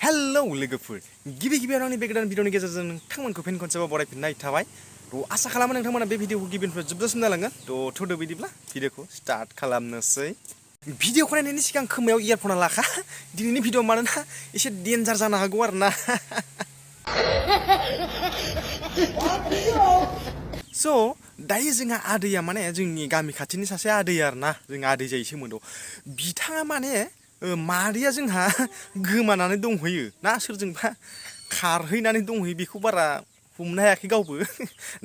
hello लोगोफोर गिबि गिबियाव आंनि बे गोदान भिडिअनि गेजेरजों नोंथांमोनखौ फिन खनसेबाव बरायफिननाय थाबाय थ' आसा खालामो नोंथांमोना बे भिडिअखौ गिबिनिफ्राय जोबजासिम नायलांगोन थ' थौदो बिदिब्ला भिडिअखौ स्टार्ट खालामनोसै भिडिअखौ नायनायनि सिगां खोमायाव इयारफना लाखा दिनैनि भिडिअ मानोना एसे डेन्जार जानो हागौ आरो ना स' दायो जोंहा आदैया माने जोंनि गामि खाथिनि सासे आदै आरो ना जों आदै जायो सोमोन्दोआव बिथाङा माने मादैया जोंहा गोमानानै दंहैयो ना सोरजोंबा खारहैनानै दंहैयो बेखौ बारा हमनो हायाखै गावबो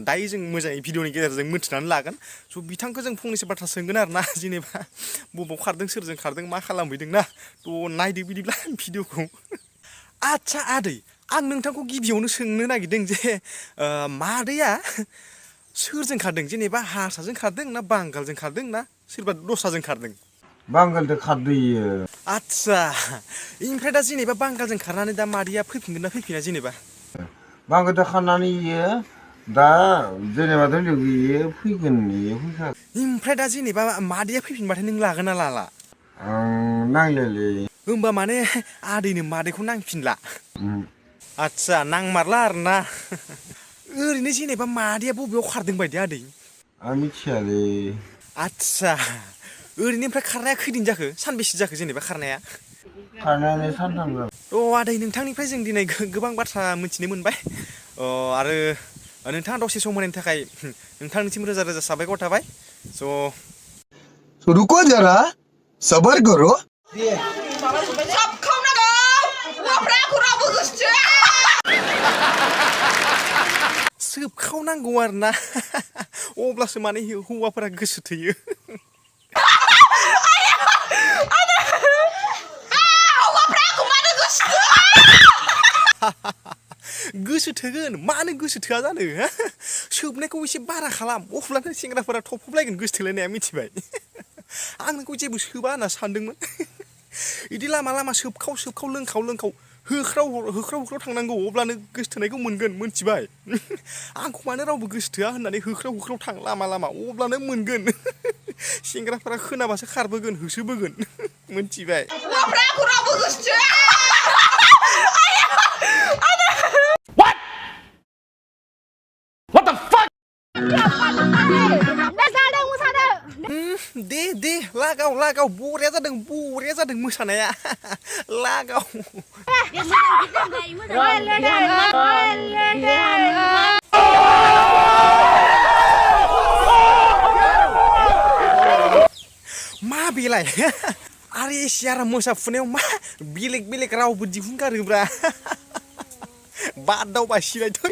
दायो जों मोजाङै भिडिअनि गेजेरजों मिथिनानै लागोन स' बिथांखौ जों फंनैसो बाथ्रा सोंगोन आरो ना जेनेबा बबाव खारदों सोरजों खारदों मा खालामहैदों ना थ' नायदो बिदिब्ला भिडिअखौ आदसा आदै आं नोंथांखौ गिबियावनो सोंनो नागिरदों जे मादैया सोरजों खारदों जेनेबा हारसाजों खारदों ना बांगालजों खारदों ना सोरबा दस्राजों खारदों बांगालजों खारदोयो आदसा ओमफ्राय दा जेनेबा बांगालजों खारनानै दा मादैया फैफिनगोन ना फैफिना जेनेबा बांगालजों खारनानै इयो दा जेनेबाथ' इयो फैगोन इयो फैखागोन ओमफ्राय दा जेनेबा मादैया फैफिनबाथाय नों लागोन ना लाला आं नांलायलै होमबा माने आदैनो मादैखौ नांफिनला आदसा नांमारला आरोना ओरैनो जेनेबा मादैया बबेयाव खारदों बायदि आदै आं मिथियालै आदसा ओरैनो ओमफ्राय खारनाया खैदिन जाखो सानबेसे जाखो जेनेबा खारनाया खारनानै सानथाम जाबाय अ आदै नोंथांनिफ्राय जों दिनै गोबां बाथ्रा मिथिनो मोनबाय आरो नोंथाङा दसे सम होनायनि थाखाय नोंथांनिसिम रोजा रोजा साबायखर थाबाय स' रुको जरा सबर करो सोबखावनांगौ आरो ना अब्लासो माने हौवाफोरा गोसो थोयो गोसो थोगोन मानो गोसो थोआ जानो सोबनायखौ एसे बारा खालाम अब्लानो सेंग्राफोरा थफबलायगोन गोसो थोलायनाया मिथिबाय आं नोंखौ जेबो सोबा होनना सानदोंमोन बिदि लामा लामा सोबखाव लोंखाव होख्राव थांनांगौ अब्लानो गोसो थोनायखौ मोनगोन मोनथिबाय आंखौ मानो रावबो गोसो थोआ होननानै होख्राव थां लामा लामा अब्लानो मोनगोन सेंग्राफोरा खोनाबासो खारबोगोन होसोबोगोन मोनथिबाय दे लागाव बरिया जादों मोसानाया लागाव मा बेलाय आरे सियारा मोसाफुनायाव मा बेलेग रावबो दिहुनगारोब्रा बादावबा सिलायथों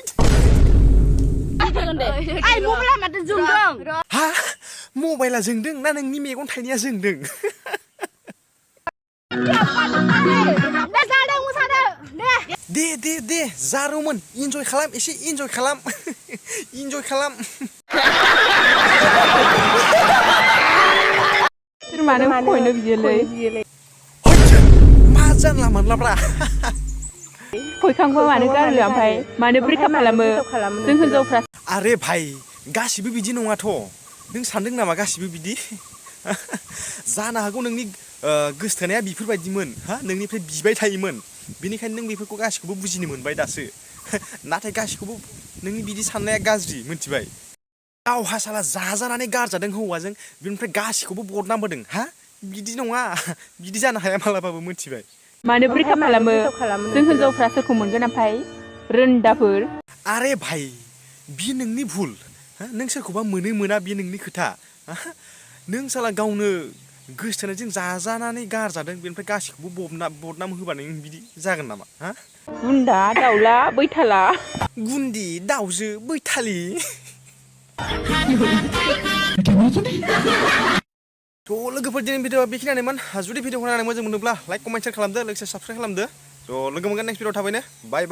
हा मबाइला जोंदों ना नोंनि मेगन थाइनाया जोंदों दे जारौमोन इन्जय खालाम एसे इन्जय खालाम मा जानला मोनलाब्रा फैखांबा मानो गारो ओमफ्राय मानो ब्रेकआप खालामो जों हिनजावफ्रा आरे भाई गासिबो बिदि नङाथ' नों सानदों नामा गासिबो बिदि जानो हागौ नोंनि गोसोथोनाया बेफोरबायदिमोन नोंनिफ्राय बिबाय थायोमोन बेनिखायनो नों बेफोरखौ गासिखौबो बुजिनो मोनबाय दासो नाथाय गासिखौबो नोंनि बिदि साननाया गाज्रि मिथिबाय गावहा साला जाजानानै गारजादों हौवाजों बेनिफ्राय गासिखौबो बदनाम होदों बिदि नङा बिदि जानो हाया मालाबाबो मिथिबाय मानो ब्रेकआप खालामो जों हिनजावफ्रा सोरखौ मोनगोन ओमफ्राय रोन्दाफोर आरे भाई बियो नोंनि भुल नों सोरखौबा मोना बियो नोंनि खोथा नों साला गावनो गोसोथोनायजों जाजानानै गारजादों बेनिफ्राय गासिखौबो बदनाम होबा नों बिदि जागोन नामा गुन्दा दाउला बैथाला गुन्दि दाउजो बैथालि थ' लोगोफोर दिनै भिडिअआ बेखिनियानोमोन जुदि भिडिअखौ नायनानै मोजां मोनोब्ला लाइक कमेन्ट शेयार खालामदो लोगोसे साबस्क्राइब खालामदो थ' लोगो मोनगोन नेक्स्ट भिडिअ थाबैनो बाय